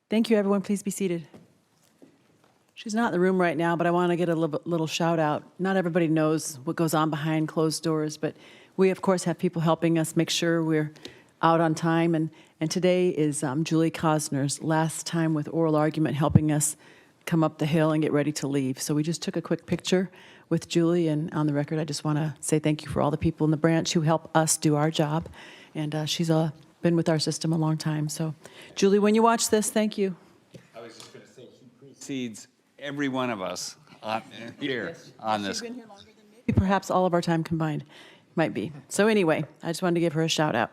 Thank you, everyone. Please be seated. She's not in the room right now, but I want to get a little shout out. Not everybody knows what goes on behind closed doors, but we, of course, have people helping us make sure we're out on time. And today is Julie Cosner's last time with oral argument, helping us come up the hill and get ready to leave. So we just took a quick picture with Julie, and on the record, I just want to say thank you for all the people in the branch who help us do our job. And she's been with our system a long time. So, Julie, when you watch this, thank you. I was just going to say, she precedes every one of us here on this. She's been here longer than maybe perhaps all of our time combined. Might be. So anyway, I just wanted to give her a shout out.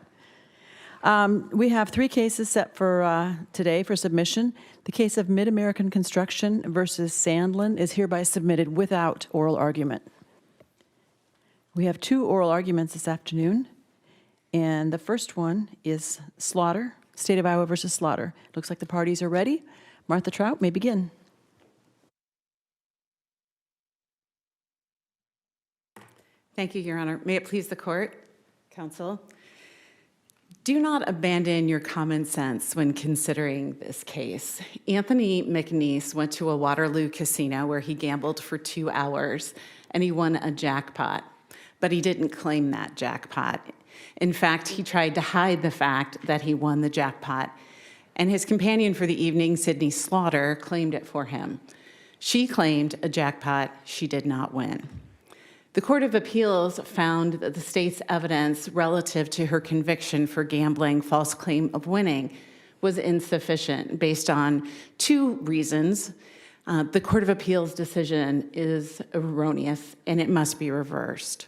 We have 3 cases set for today for submission. The case of Mid-American Construction versus Sandlin is hereby submitted without oral argument. We have 2 oral arguments this afternoon, and the first one is Slaughter, State of Iowa versus Slaughter. Looks like the parties are ready. Martha Trout may begin. Thank you, Your Honor. May it please the court, counsel. Do not abandon your common sense when considering this case. Anthony McNeese went to a Waterloo casino where he gambled for 2 hours and he won a jackpot, but he didn't claim that jackpot. In fact, he tried to hide the fact that he won the jackpot, and his companion for the evening, Sydney Slaughter, claimed it for him. She claimed a jackpot she did not win. The Court of Appeals found that the state's evidence relative to her conviction for gambling false claim of winning was insufficient based on 2 reasons. The Court of Appeals decision is erroneous and it must be reversed.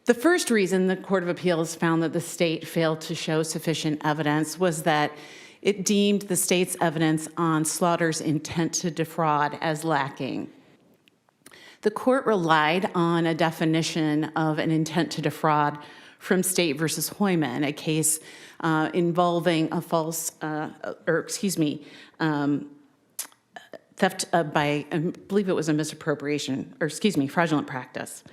The first reason the Court of Appeals found that the state failed to show sufficient evidence was that it deemed the state's evidence on Slaughter's intent to defraud as lacking. The court relied on a definition of an intent to defraud from State versus Hoyman, a case involving a theft by, I believe it was a misappropriation, fraudulent practice.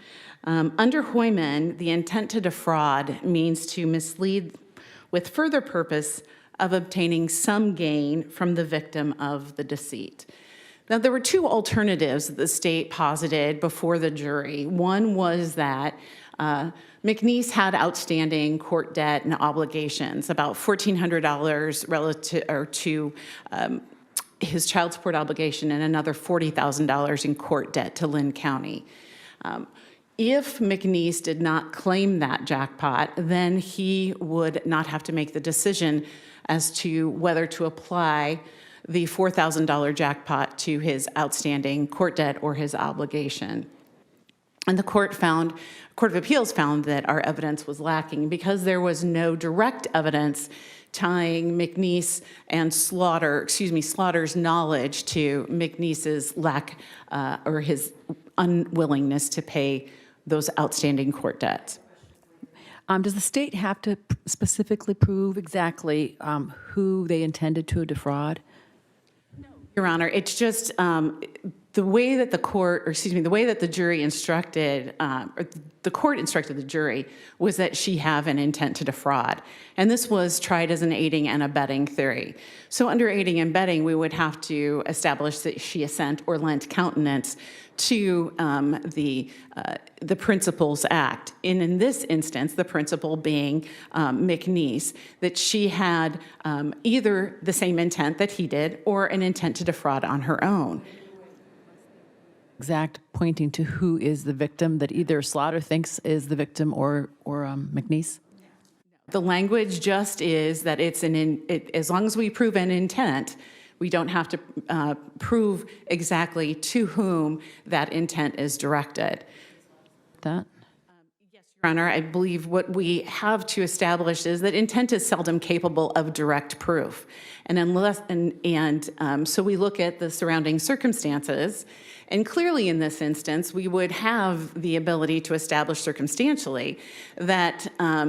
Under Hoyman, the intent to defraud means to mislead with further purpose of obtaining some gain from the victim of the deceit. Now, there were 2 alternatives that the state posited before the jury. One was that McNeese had outstanding court debt and obligations, about $1,400 relative to his child support obligation and another $40,000 in court debt to Lynn County. If McNeese did not claim that jackpot, then he would not have to make the decision as to whether to apply the $4,000 jackpot to his outstanding court debt or his obligation. And the Court of Appeals found that our evidence was lacking because there was no direct evidence tying McNeese and Slaughter's knowledge to McNeese's lack or his unwillingness to pay those outstanding court debts. Does the state have to specifically prove exactly who they intended to defraud? Your Honor, it's just the way that the way that the jury instructed, or the court instructed the jury was that she have an intent to defraud. And this was tried as an aiding and abetting theory. So under aiding and abetting, we would have to establish that she assent or lent countenance to the Principal's Act. And in this instance, the principal being McNeese, that she had either the same intent that he did or an intent to defraud on her own. Exact pointing to who is the victim that either Slaughter thinks is the victim or McNeese? The language just is that it's as long as we prove an intent, we don't have to prove exactly to whom that intent is directed. That? Yes, Your Honor, I believe what we have to establish is that intent is seldom capable of direct proof. And so we look at the surrounding circumstances And clearly in this instance, we would have the ability to establish circumstantially that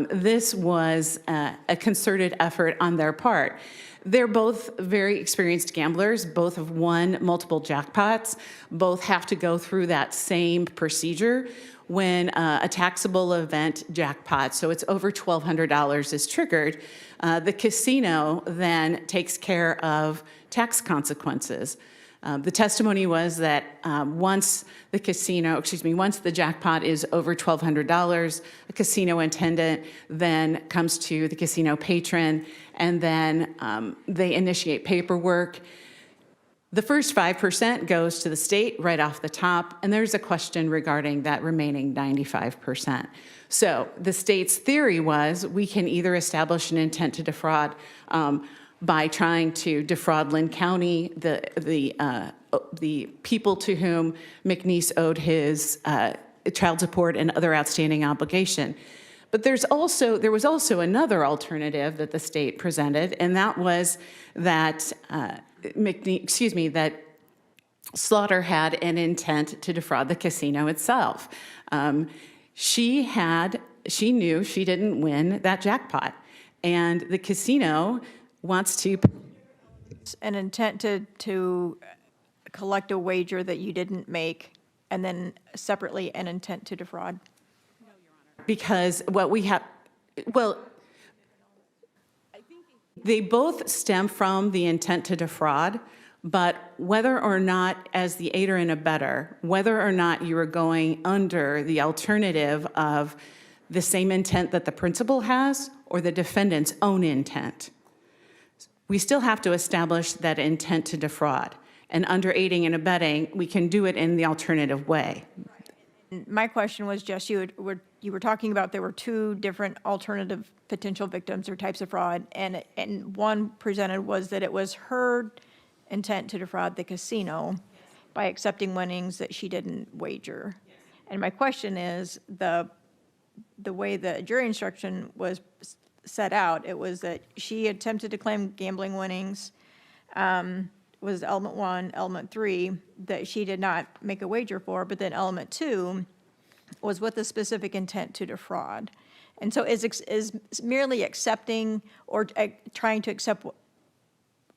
this was a concerted effort on their part. They're both very experienced gamblers, both have won multiple jackpots, both have to go through that same procedure when a taxable event jackpot, so it's over $1,200, is triggered. The casino then takes care of tax consequences. The testimony was that once the jackpot is over $1,200, a casino attendant then comes to the casino patron, and then they initiate paperwork. The first 5% goes to the state right off the top, and there's a question regarding that remaining 95%. So the state's theory was we can either establish an intent to defraud by trying to defraud Lynn County, the people to whom McNeese owed his child support and other outstanding obligation. But there was also another alternative that the state presented, and that was that that Slaughter had an intent to defraud the casino itself. She knew she didn't win that jackpot, and the casino wants to. An intent to collect a wager that you didn't make, and then separately an intent to defraud? Because what we have, well, they both stem from the intent to defraud, but whether or not, as the aider and abetter, whether or not you are going under the alternative of the same intent that the principal has or the defendant's own intent, we still have to establish that intent to defraud. And under aiding and abetting, we can do it in the alternative way. My question was just, you were talking about there were two different alternative potential victims or types of fraud, and one presented was that it was her intent to defraud the casino by accepting winnings that she didn't wager. And my question is, the way the jury instruction was set out, it was that she attempted to claim gambling winnings, was element 1, element 3, that she did not make a wager for, but then element 2 was with a specific intent to defraud. And so is merely accepting or trying to accept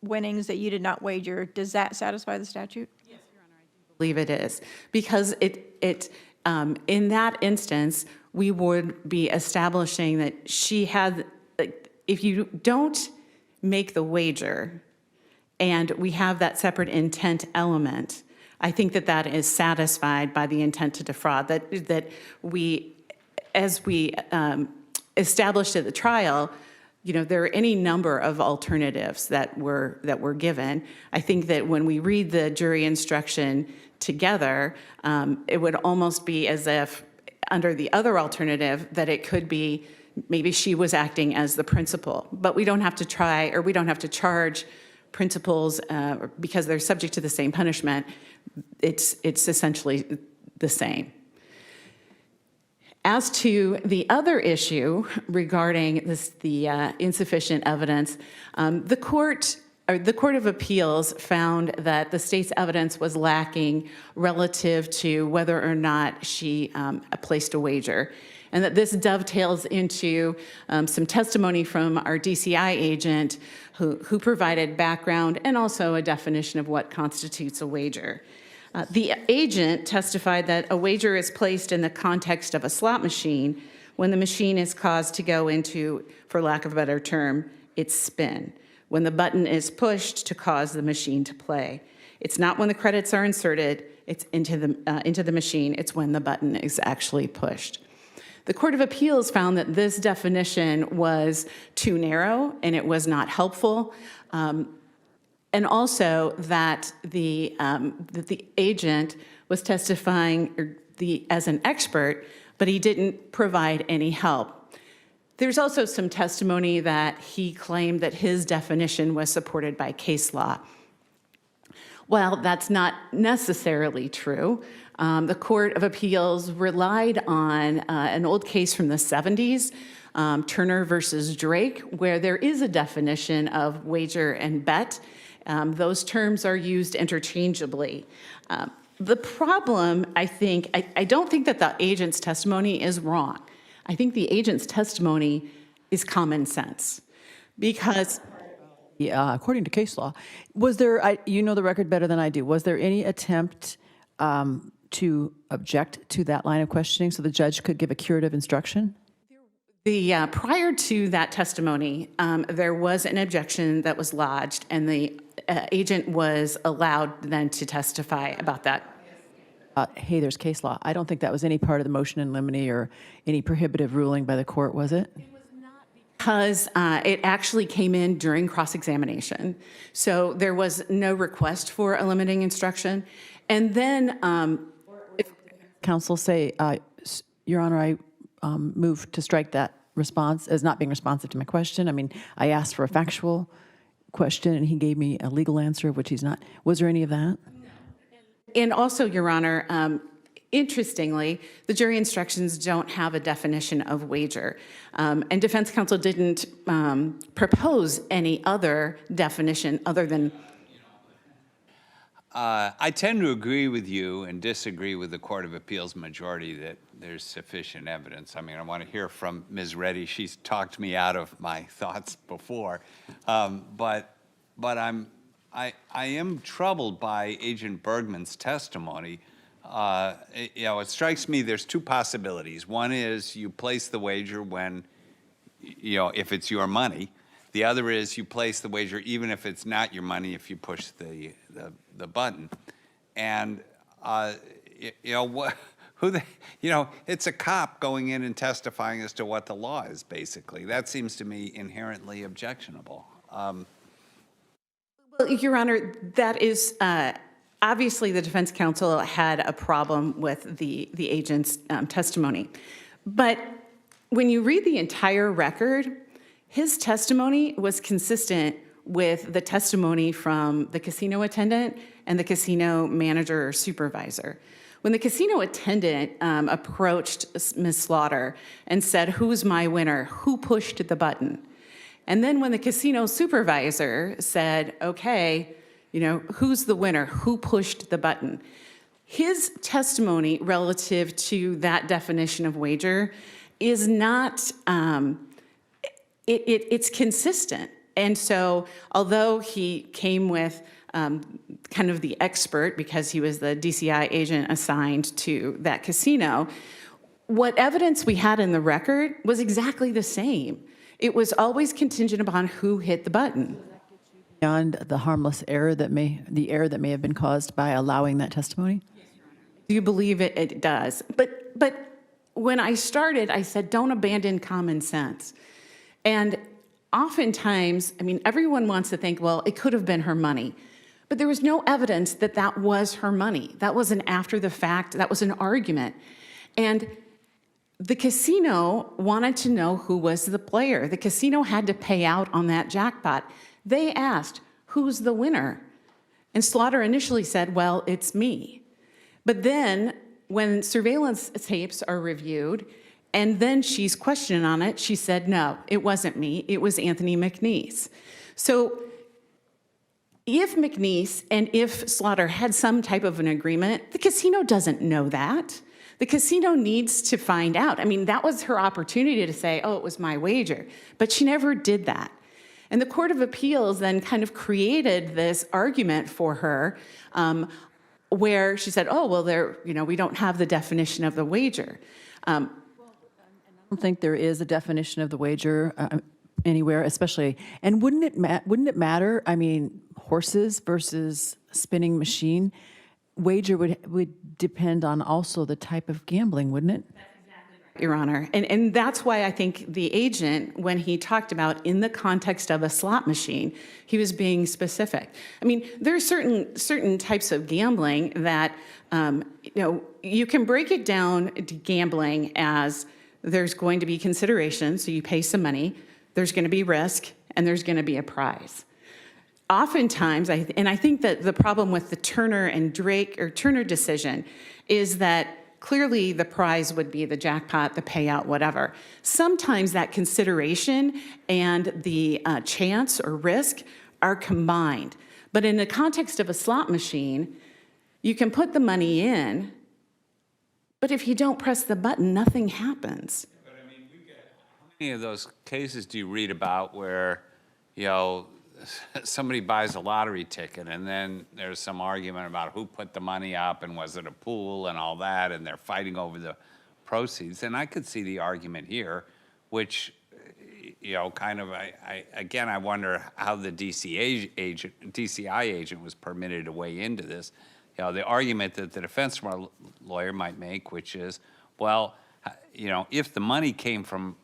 winnings that you did not wager, does that satisfy the statute? Yes, Your Honor, I do believe it is. Because in that instance, we would be establishing that she had, if you don't make the wager, and we have that separate intent element, I think that is satisfied by the intent to defraud. That we, as we established at the trial, there are any number of alternatives that were given. I think that when we read the jury instruction together, it would almost be as if under the other alternative that it could be maybe she was acting as the principal, but we don't have to charge principals because they're subject to the same punishment. It's essentially the same. As to the other issue regarding the insufficient evidence, the Court of Appeals found that the state's evidence was lacking relative to whether or not she placed a wager, and that this dovetails into some testimony from our DCI agent who provided background and also a definition of what constitutes a wager. The agent testified that a wager is placed in the context of a slot machine when the machine is caused to go into, for lack of a better term, its spin, when the button is pushed to cause the machine to play. It's not when the credits are inserted into the machine, it's when the button is actually pushed. The Court of Appeals found that this definition was too narrow and it was not helpful. And also that the agent was testifying as an expert, but he didn't provide any help. There's also some testimony that he claimed that his definition was supported by case law. Well, that's not necessarily true. The Court of Appeals relied on an old case from the 70s, Turner versus Drake, where there is a definition of wager and bet. Those terms are used interchangeably. The problem, I don't think that the agent's testimony is wrong. I think the agent's testimony is common sense because Yeah, according to case law, was there, you know the record better than I do, was there any attempt to object to that line of questioning so the judge could give a curative instruction? prior to that testimony, there was an objection that was lodged, and the agent was allowed then to testify about that. Hey, there's case law. I don't think that was any part of the motion in limine or any prohibitive ruling by the court, was it? Because it actually came in during cross-examination. So there was no request for a limiting instruction. And then Counsel say, Your Honor, I move to strike that response as not being responsive to my question. I mean, I asked for a factual question and he gave me a legal answer, of which he's not. Was there any of that? And also, Your Honor, interestingly, the jury instructions don't have a definition of wager. And defense counsel didn't propose any other definition other than. I tend to agree with you and disagree with the Court of Appeals majority that there's sufficient evidence. I mean, I want to hear from Ms. Reddy. She's talked me out of my thoughts before. But I am troubled by Agent Bergman's testimony. It strikes me there's two possibilities. One is you place the wager when, if it's your money. The other is you place the wager even if it's not your money if you push the button. And, it's a cop going in and testifying as to what the law is, basically. That seems to me inherently objectionable. Well, Your Honor, that is obviously the defense counsel had a problem with the agent's testimony. But when you read the entire record, his testimony was consistent with the testimony from the casino attendant and the casino manager or supervisor. When the casino attendant approached Ms. Slaughter and said, "Who's my winner? Who pushed the button?" And then when the casino supervisor said, "Okay, who's the winner? Who pushed the button?" His testimony relative to that definition of wager is not, it's consistent. And so although he came with kind of the expert because he was the DCI agent assigned to that casino, what evidence we had in the record was exactly the same. It was always contingent upon who hit the button. Beyond the harmless error the error that may have been caused by allowing that testimony? Do you believe it does? But when I started, I said, don't abandon common sense. And oftentimes, everyone wants to think, well, it could have been her money. But there was no evidence that that was her money. That was an after the fact, that was an argument. And the casino wanted to know who was the player. The casino had to pay out on that jackpot. They asked, who's the winner? And Slaughter initially said, well, it's me. But then when surveillance tapes are reviewed, and then she's questioned on it, she said, no, it wasn't me, it was Anthony McNeese. So if McNeese and if Slaughter had some type of an agreement, the casino doesn't know that. The casino needs to find out. That was her opportunity to say, oh, it was my wager. But she never did that. And the Court of Appeals then kind of created this argument for her where she said, oh, well, we don't have the definition of the wager. I don't think there is a definition of the wager anywhere, especially. And wouldn't it matter? Horses versus spinning machine, wager would depend on also the type of gambling, wouldn't it? That's exactly right, Your Honor. And that's why I think the agent, when he talked about in the context of a slot machine, he was being specific. There are certain types of gambling that, you can break it down to gambling as there's going to be consideration, so you pay some money, there's going to be risk, and there's going to be a prize. Oftentimes, I think that the problem with the Turner and Drake or Turner decision is that clearly the prize would be the jackpot, the payout, whatever. Sometimes that consideration and the chance or risk are combined. But in the context of a slot machine, You can put the money in, but if you don't press the button, nothing happens. How many of those cases do you read about where, you know, somebody buys a lottery ticket and then there's some argument about who put the money up and was it a pool and all that, and they're fighting over the proceeds? And I could see the argument here, which, you know, kind of, again, I wonder how the DCI agent was permitted to weigh into this. You know, the argument that the defense lawyer might make, which is, well, you know, if the money came from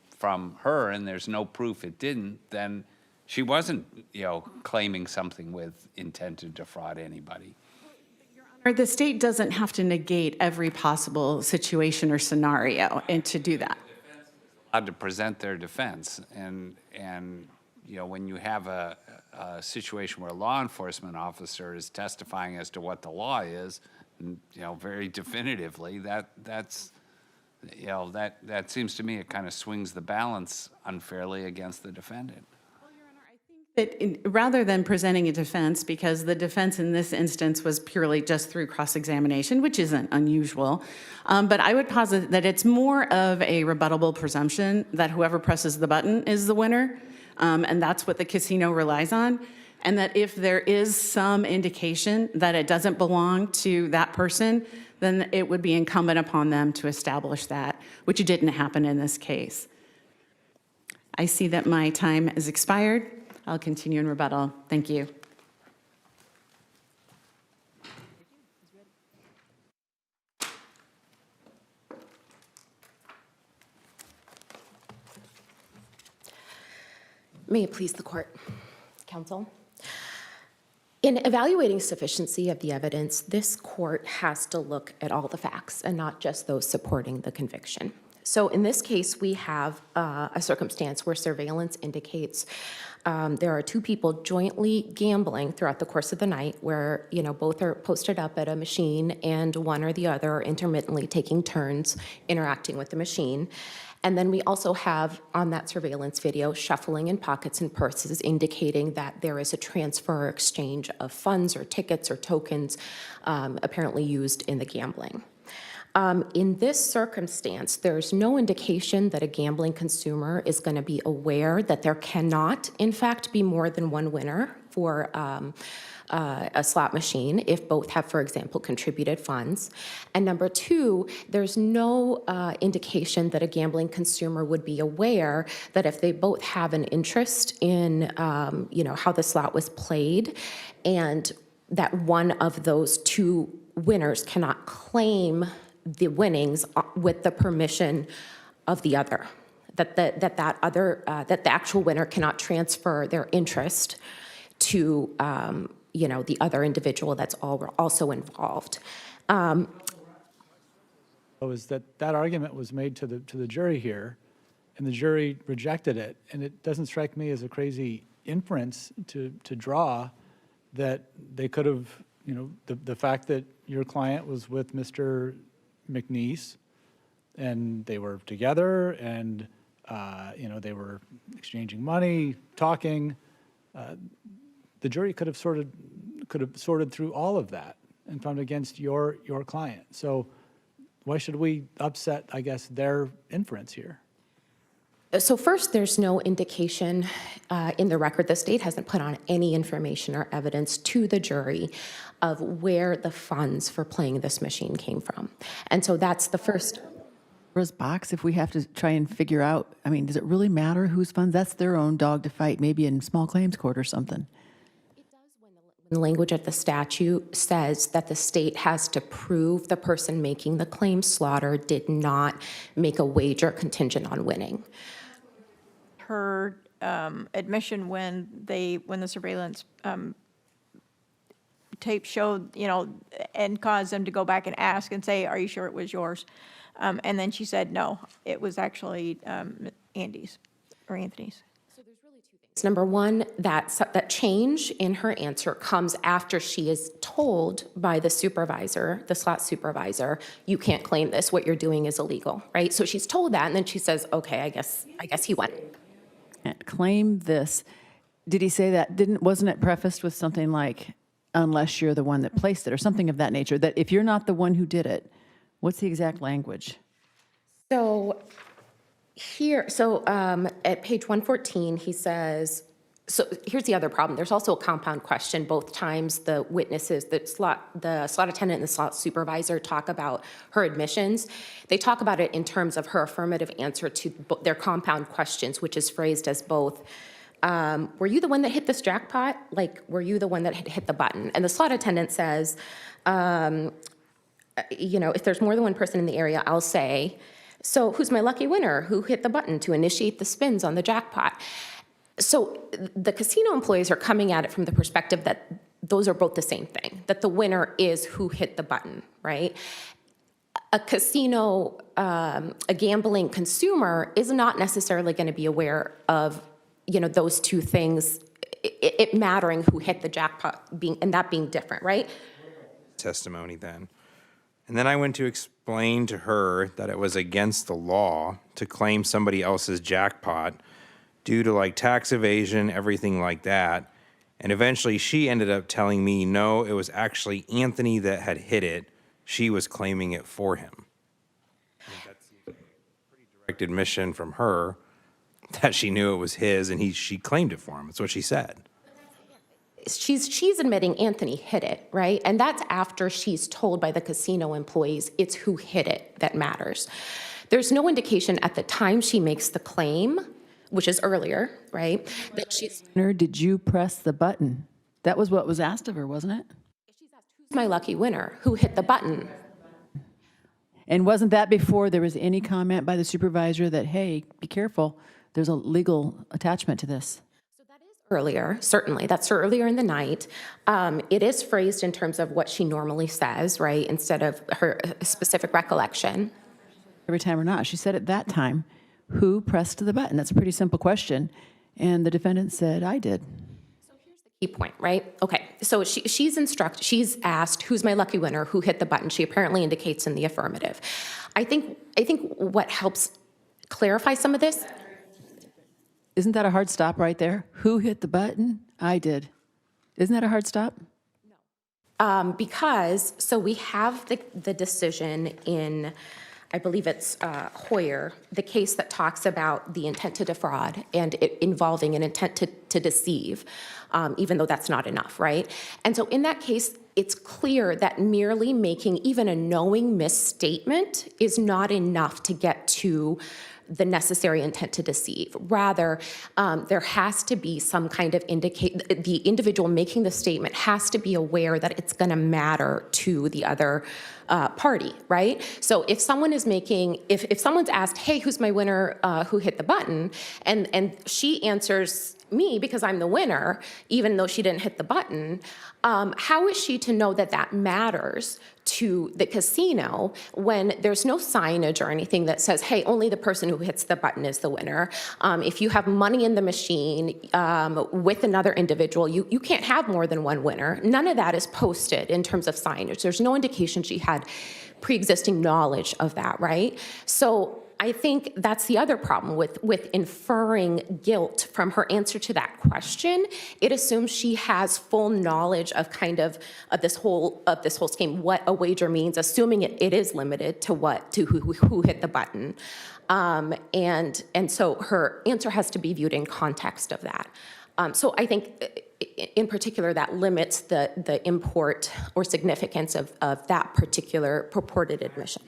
her and there's no proof it didn't, then she wasn't, you know, claiming something with intent to defraud anybody. Or the state doesn't have to negate every possible situation or scenario and to do that. Allowed to present their defense, and you know, when you have a situation where a law enforcement officer is testifying as to what the law is, and, you know, very definitively, that's you know, that seems to me it kind of swings the balance unfairly against the defendant. Rather than presenting a defense, because the defense in this instance was purely just through cross-examination, which isn't unusual, but I would posit that it's more of a rebuttable presumption that whoever presses the button is the winner, and that's what the casino relies on, and that if there is some indication that it doesn't belong to that person, then it would be incumbent upon them to establish that, which didn't happen in this case. I see that my time has expired. I'll continue in rebuttal. Thank you. May it please the court, counsel. In evaluating sufficiency of the evidence, this court has to look at all the facts and not just those supporting the conviction. So in this case, we have a circumstance where surveillance indicates there are two people jointly gambling throughout the course of the night, where, you know, both are posted up at a machine and one or the other are intermittently taking turns interacting with the machine. And then we also have on that surveillance video shuffling in pockets and purses, indicating that there is a transfer or exchange of funds or tickets or tokens apparently used in the gambling. In this circumstance, there's no indication that a gambling consumer is going to be aware that there cannot, in fact, be more than one winner for a slot machine if both have, for example, contributed funds. And number two, there's no indication that a gambling consumer would be aware that if they both have an interest in, you know, how the slot was played, and that one of those two winners cannot claim the winnings with the permission of the other, that the actual winner cannot transfer their interest to you know, the other individual that's also involved. Was that argument was made to the jury here, and the jury rejected it, and it doesn't strike me as a crazy inference to draw that they could have, you know, the fact that your client was with Mr. McNeese, and they were together, and you know, they were exchanging money, talking. The jury could have sorted through all of that and found against your client. So why should we upset, I guess, their inference here? So first, there's no indication in the record. The state hasn't put on any information or evidence to the jury of where the funds for playing this machine came from. And so that's the first. Box, if we have to try and figure out, I mean, does it really matter whose funds? That's their own dog to fight, maybe in small claims court or something. It does when the language of the statute says that the state has to prove the person making the claim slaughter did not make a wager contingent on winning. Her admission when the surveillance tape showed, you know, and caused them to go back and ask and say, "Are you sure it was yours?" And then she said, "No, it was actually Andy's or Anthony's." So there's really two things. Number one, that change in her answer comes after she is told by the supervisor, the slot supervisor, "You can't claim this. What you're doing is illegal," right? So she's told that, and then she says, "Okay, I guess he won." Can't claim this. Did he say that? Wasn't it prefaced with something like, unless you're the one that placed it, or something of that nature, that if you're not the one who did it, what's the exact language? So here, at page 114, he says, so here's the other problem. There's also a compound question. Both times the witnesses, the slot attendant and the slot supervisor talk about her admissions. They talk about it in terms of her affirmative answer to their compound questions, which is phrased as both, were you the one that hit this jackpot? Like, were you the one that had hit the button? And the slot attendant says, if there's more than one person in the area, I'll say, so who's my lucky winner? Who hit the button to initiate the spins on the jackpot? So the casino employees are coming at it from the perspective that those are both the same thing, that the winner is who hit the button, right? A casino, a gambling consumer is not necessarily going to be aware of, those two things, it mattering who hit the jackpot and that being different, right? Testimony then. And then I went to explain to her that it was against the law to claim somebody else's jackpot due to tax evasion, everything like that. And eventually she ended up telling me, no, it was actually Anthony that had hit it. She was claiming it for him. I think that's a pretty direct admission from her that she knew it was his and she claimed it for him. That's what she said. She's admitting Anthony hit it, right? And that's after she's told by the casino employees it's who hit it that matters. There's no indication at the time she makes the claim, which is earlier, right, that she's... Did you press the button? That was what was asked of her, wasn't it? She's asked, who's my lucky winner? Who hit the button? And wasn't that before there was any comment by the supervisor that, hey, be careful, there's a legal attachment to this? Earlier, certainly. That's earlier in the night. It is phrased in terms of what she normally says, right, instead of her specific recollection. Every time or not. She said at that time, who pressed the button? That's a pretty simple question. And the defendant said, I did. So here's the key point, right? Okay, so she's asked, who's my lucky winner? Who hit the button? She apparently indicates in the affirmative. I think what helps clarify some of this... Isn't that a hard stop right there? Who hit the button? I did. Isn't that a hard stop? Because, so we have the decision in, I believe it's Hoyer, the case that talks about the intent to defraud and it involving an intent to deceive, even though that's not enough, right? And so in that case, it's clear that merely making even a knowing misstatement is not enough to get to the necessary intent to deceive. Rather, there has to be some kind of the individual making the statement has to be aware that it's going to matter to the other party, right? So if someone is if someone's asked, hey, who's my winner, who hit the button, and she answers me because I'm the winner, even though she didn't hit the button, how is she to know that that matters to the casino when there's no signage or anything that says, hey, only the person who hits the button is the winner? If you have money in the machine with another individual, you can't have more than one winner. None of that is posted in terms of signage. There's no indication she had pre-existing knowledge of that, right? So I think that's the other problem with inferring guilt from her answer to that question. It assumes she has full knowledge of this whole scheme, what a wager means, assuming it is limited to who hit the button, and so her answer has to be viewed in context of that. So I think, in particular, that limits the import or significance of that particular purported admission.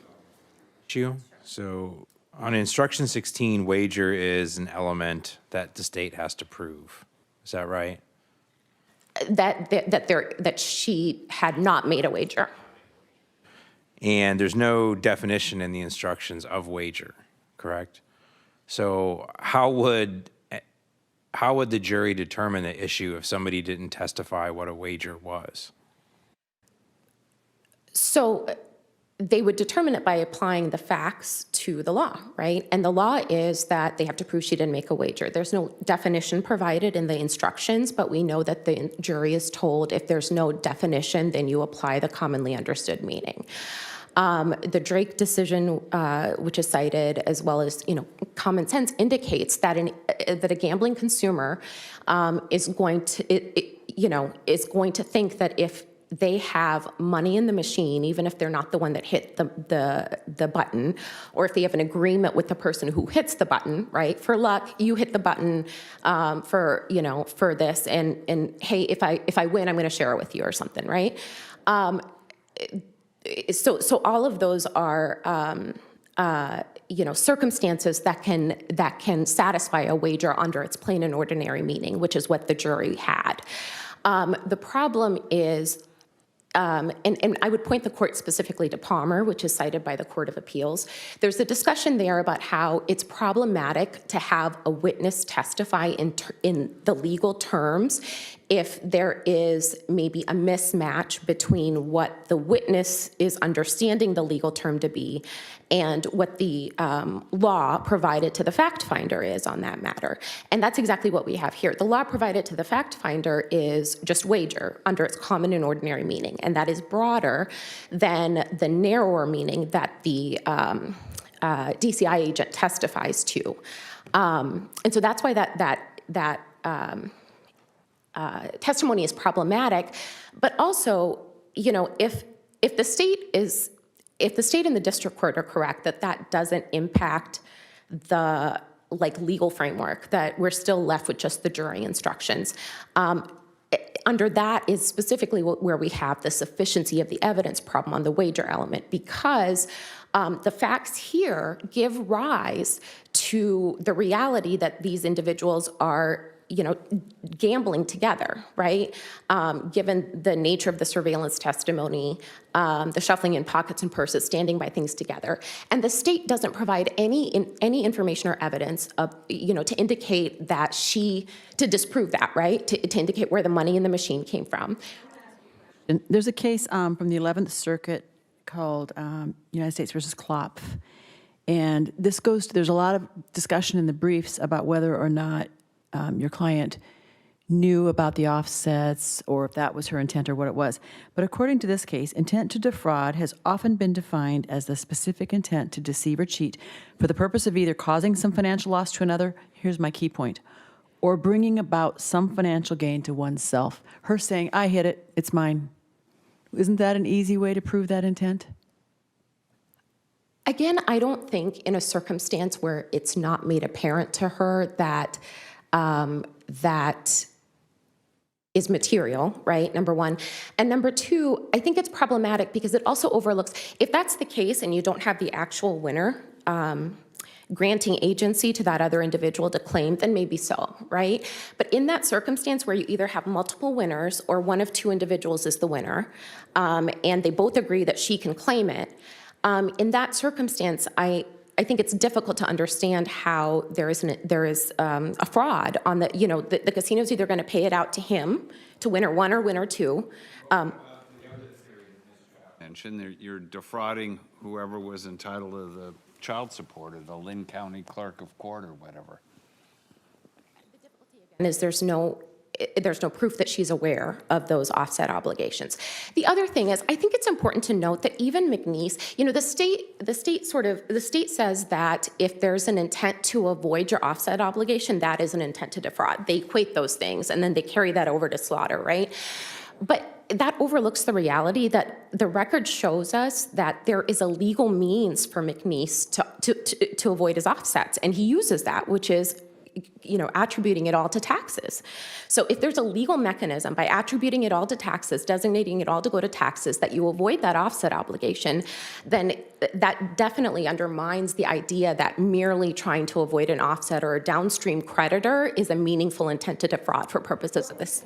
So on instruction 16, wager is an element that the state has to prove. Is that right? That she had not made a wager. And there's no definition in the instructions of wager, correct? So how would the jury determine the issue if somebody didn't testify what a wager was? So they would determine it by applying the facts to the law, right? And the law is that they have to prove she didn't make a wager. There's no definition provided in the instructions, but we know that the jury is told if there's no definition, then you apply the commonly understood meaning. The Drake decision, which is cited, as well as common sense, indicates that that a gambling consumer is going to is going to think that if they have money in the machine, even if they're not the one that hit the button, or if they have an agreement with the person who hits the button, right? For luck, you hit the button for this, and hey, if I win, I'm going to share it with you or something, right? So all of those are circumstances that can satisfy a wager under its plain and ordinary meaning, which is what the jury had. The problem is, and I would point the court specifically to Palmer, which is cited by the Court of Appeals. There's a discussion there about how it's problematic to have a witness testify in the legal terms if there is maybe a mismatch between what the witness is understanding the legal term to be and what the law provided to the fact finder is on that matter. And that's exactly what we have here. The law provided to the fact finder is just wager under its common and ordinary meaning, and that is broader than the narrower meaning that the DCI agent testifies to. And so that's why that testimony is problematic. But also, if the state and the district court are correct that doesn't impact the legal framework, that we're still left with just the jury instructions. Under that is specifically where we have the sufficiency of the evidence problem on the wager element, because the facts here give rise to the reality that these individuals are gambling together, right? Given the nature of the surveillance testimony, the shuffling in pockets and purses, standing by things together. And the state doesn't provide any information or evidence of, to indicate that to disprove that, right? To indicate where the money in the machine came from. And there's a case from the 11th Circuit called United States versus Klopf. And there's a lot of discussion in the briefs about whether or not your client knew about the offsets or if that was her intent or what it was. But according to this case, intent to defraud has often been defined as the specific intent to deceive or cheat for the purpose of either causing some financial loss to another, here's my key point, or bringing about some financial gain to oneself. Her saying, I hit it, it's mine. Isn't that an easy way to prove that intent? Again, I don't think in a circumstance where it's not made apparent to her that that is material, right? Number one. And number two, I think it's problematic because it also overlooks, if that's the case and you don't have the actual winner granting agency to that other individual to claim, then maybe so, right? But in that circumstance where you either have multiple winners or one of two individuals is the winner, and they both agree that she can claim it, in that circumstance, I think it's difficult to understand how there is a fraud on the casino's either going to pay it out to him to winner one or winner two. Mention you're defrauding whoever was entitled to the child support or the Lynn County Clerk of Court or whatever. And there's no proof that she's aware of those offset obligations. The other thing is, I think it's important to note that even McNeese, the state says that if there's an intent to avoid your offset obligation, that is an intent to defraud. They equate those things and then they carry that over to slaughter, right? But that overlooks the reality that the record shows us that there is a legal means for McNeese to avoid his offsets, and he uses that, which is attributing it all to taxes. So if there's a legal mechanism by attributing it all to taxes, designating it all to go to taxes, that you avoid that offset obligation, then that definitely undermines the idea that merely trying to avoid an offset or a downstream creditor is a meaningful intent to defraud for purposes of this.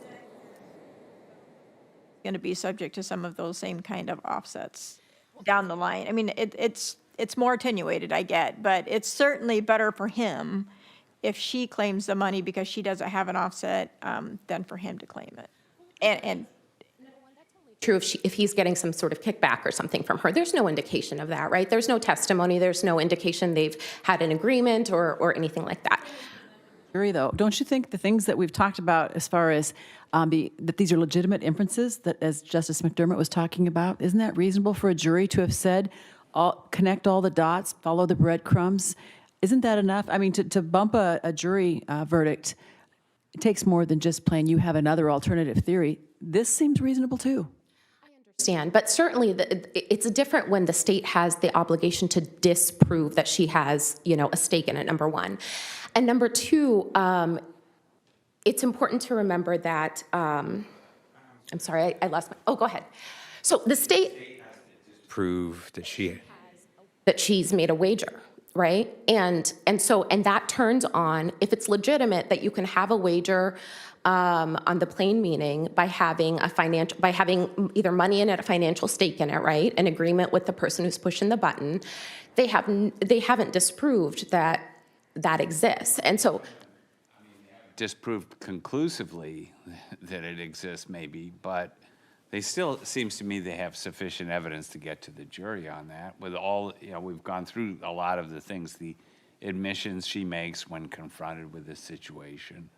Going to be subject to some of those same kind of offsets down the line. I mean, it's more attenuated, I get, but it's certainly better for him if she claims the money because she doesn't have an offset, than for him to claim it. And true if he's getting some sort of kickback or something from her. There's no indication of that, right? There's no testimony. There's no indication they've had an agreement or anything like that. Jury, though, don't you think the things that we've talked about as far as that these are legitimate inferences, that as Justice McDermott was talking about, isn't that reasonable for a jury to have said, connect all the dots, follow the breadcrumbs? Isn't that enough? I mean, to bump a jury verdict it takes more than just plain you have another alternative theory. This seems reasonable too. Understand, but certainly it's different when the state has the obligation to disprove that she has, a stake in it, number one. And number two, it's important to remember that, I'm sorry, I lost my, go ahead. So the state Prove that she's made a wager, right? And that turns on, if it's legitimate that you can have a wager on the plain meaning by having either money in it, a financial stake in it, right? An agreement with the person who's pushing the button. They haven't disproved that exists. And so Disproved conclusively that it exists maybe, but they still, it seems to me they have sufficient evidence to get to the jury on that. With all, we've gone through a lot of the things, the admissions she makes when confronted with this situation.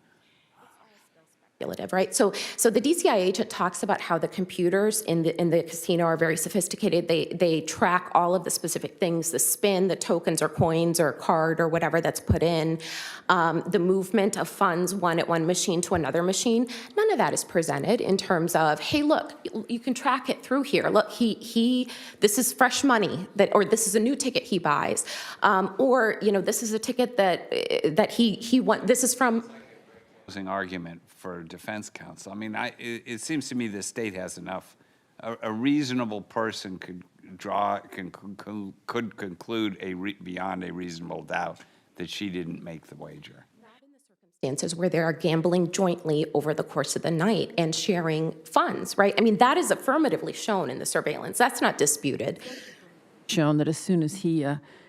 Right? So the DCI agent talks about how the computers in the casino are very sophisticated. They track all of the specific things, the spin, the tokens or coins or card or whatever that's put in, the movement of funds at one machine to another machine. None of that is presented in terms of, hey, look, you can track it through here. Look, this is fresh money or this is a new ticket he buys, or this is a ticket that he won. This is from. Argument for defense counsel. I mean, it seems to me the state has enough. A reasonable person could conclude beyond a reasonable doubt that she didn't make the wager. Circumstances where they are gambling jointly over the course of the night and sharing funds, right? I mean, that is affirmatively shown in the surveillance. That's not disputed. Shown that as soon as he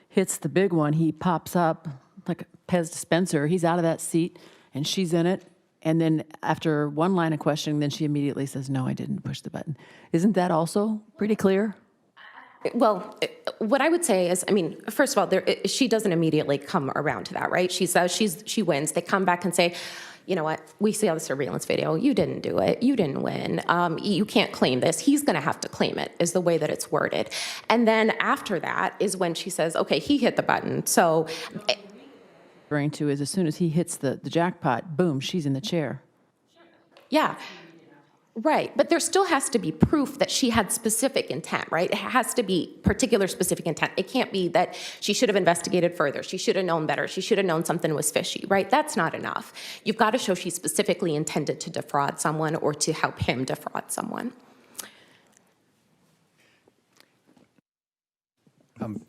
hits the big one, he pops up like a Pez dispenser. He's out of that seat. And she's in it, and then after one line of questioning, then she immediately says, no, I didn't push the button. Isn't that also pretty clear? Well, what I would say is, I mean, first of all, she doesn't immediately come around to that, right? She says she wins. They come back and say, you know what, we see on the surveillance video, you didn't do it, you didn't win, you can't claim this. He's gonna have to claim it, is the way that it's worded. And then after that is when she says, okay, he hit the button, so. Referring to is as soon as he hits the jackpot, boom, she's in the chair. Yeah, right. But there still has to be proof that she had specific intent, right? It has to be particular specific intent. It can't be that she should have investigated further. She should have known better. She should have known something was fishy, right? That's not enough. You've got to show she specifically intended to defraud someone or to help him defraud someone.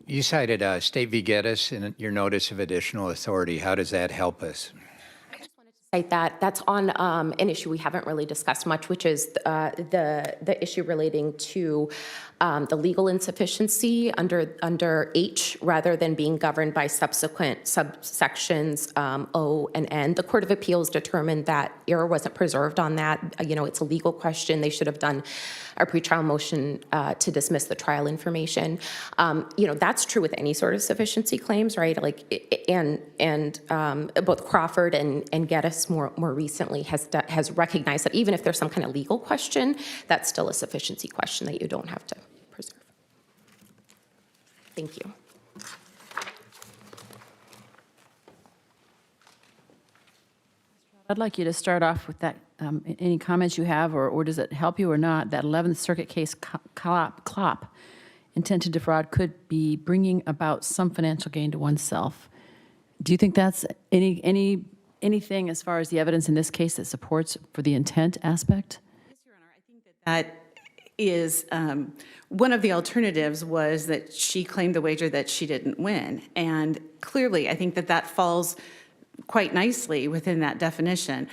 You cited State v. Geddes in your notice of additional authority. How does that help us? Cite that. That's on an issue we haven't really discussed much, which is the issue relating to the legal insufficiency under H rather than being governed by subsequent subsections O and N. The Court of Appeals determined that error wasn't preserved on that. It's a legal question. They should have done a pretrial motion to dismiss the trial information. That's true with any sort of sufficiency claims, right? And both Crawford and Geddes more recently has recognized that even if there's some kind of legal question, that's still a sufficiency question that you don't have to preserve. Thank you. I'd like you to start off with that, any comments you have, or does it help you or not, that 11th Circuit case, Klopp, intent to defraud could be bringing about some financial gain to oneself. Do you think that's anything as far as the evidence in this case that supports for the intent aspect? Yes, Your Honor, I think that is one of the alternatives was that she claimed the wager that she didn't win. And clearly, I think that falls quite nicely within that definition.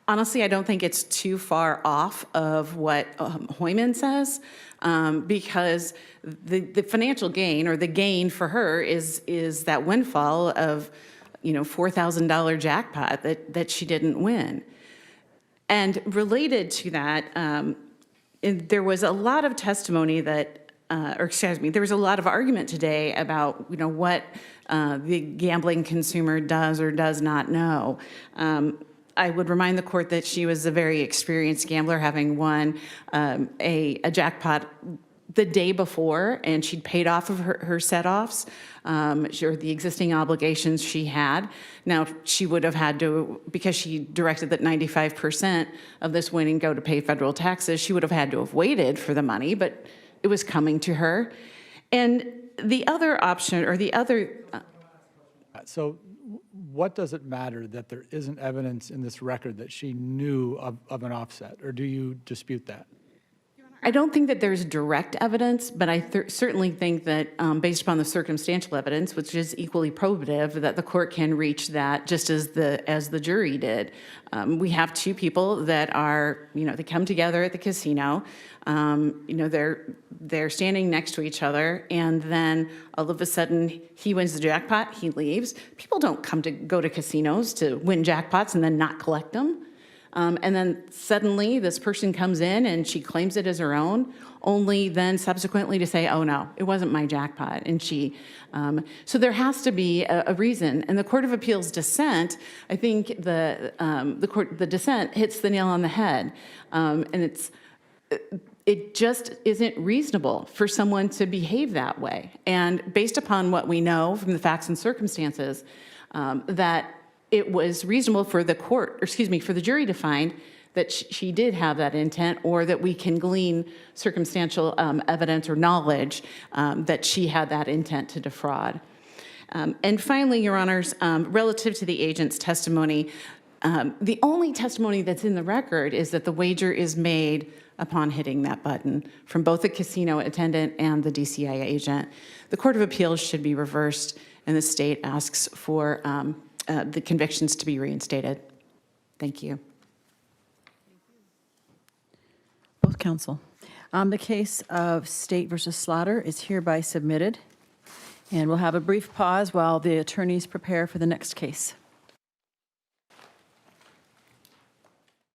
Honestly, I don't think it's too far off of what Hoyman says, because the financial gain or the gain for her is that windfall of $4,000 jackpot that she didn't win. And related to that, there was a lot of testimony that, there was a lot of argument today about what the gambling consumer does or does not know. I would remind the court that she was a very experienced gambler, having won a jackpot the day before, and she'd paid off of her set-offs, or the existing obligations she had. Now, she would have had to, because she directed that 95% of this winning go to pay federal taxes, she would have had to have waited for the money, but it was coming to her. And the other option, or the other, So what does it matter that there isn't evidence in this record that she knew of an offset, or do you dispute that? I don't think that there's direct evidence, but I certainly think that based upon the circumstantial evidence, which is equally probative, that the court can reach that just as the jury did. We have two people that are, they come together at the casino. They're standing next to each other, and then all of a sudden he wins the jackpot, he leaves. People don't go to casinos to win jackpots and then not collect them. And then suddenly this person comes in and she claims it as her own, only then subsequently to say, oh no, it wasn't my jackpot. And so there has to be a reason. And the Court of Appeals dissent, I think the dissent hits the nail on the head. And it just isn't reasonable for someone to behave that way. And based upon what we know from the facts and circumstances, that it was reasonable for for the jury to find that she did have that intent, or that we can glean circumstantial evidence or knowledge that she had that intent to defraud. And finally, Your Honors, relative to the agent's testimony, the only testimony that's in the record is that the wager is made upon hitting that button from both the casino attendant and the DCI agent. The Court of Appeals should be reversed, and the state asks for the convictions to be reinstated. Thank you. Both counsel. The case of State versus Slaughter is hereby submitted. And we'll have a brief pause while the attorneys prepare for the next case.